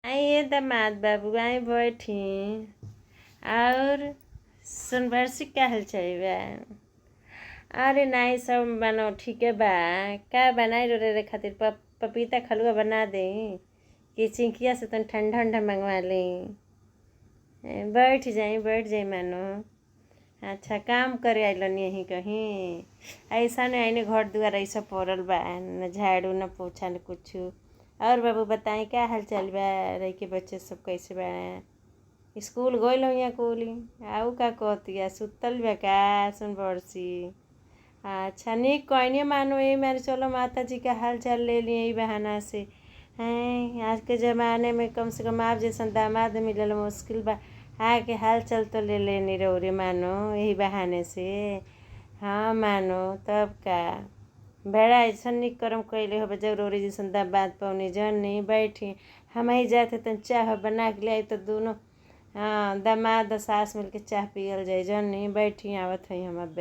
आइए दामाद बाबू आई बैठी। और सुनबरसी का हाल चाल बा? अरे नहीं सब बनो ठीक है बा। का बनाई रे खातिर पपीता खलुआ बना दे कि चिंकिया से तन ठंडा ठंडा मंगवा ली। बैठ जाई मानो। अच्छा काम करे आइलन यहीं कहीं? ऐसा नहीं आईने घर दुआर ऐसा पड़ल बा, न झाड़ू न पोछा न कुछ। और बाबू बताई क्या हाल चाल बा? रही के बच्चे सब कैसे बा? स्कूल गइल हो कुली? आऊ का कहतिया सुतल बा का सुन बरसी? अच्छा निक कहनी मानो ये मेरे चलो माता जी का हाल चाल ले लिए यही बहाना से। हैं आज के ज़माने में कम से कम आप जैसा दामाद मिलल मुश्किल बा। के हाल चाल तो ले लेनी रौरे मानो यही बहाने से। हाँ मानो तब का बड़ा ऐसा निक करम कैले हो जरूरी जैसन दामाद पौनी जन नहीं बैठी। हम ही जाते तन चाह बना के ले तो दोनों हाँ दामाद सास मिल के चाह पियल जाए जन नहीं बैठी आवत है हम अब।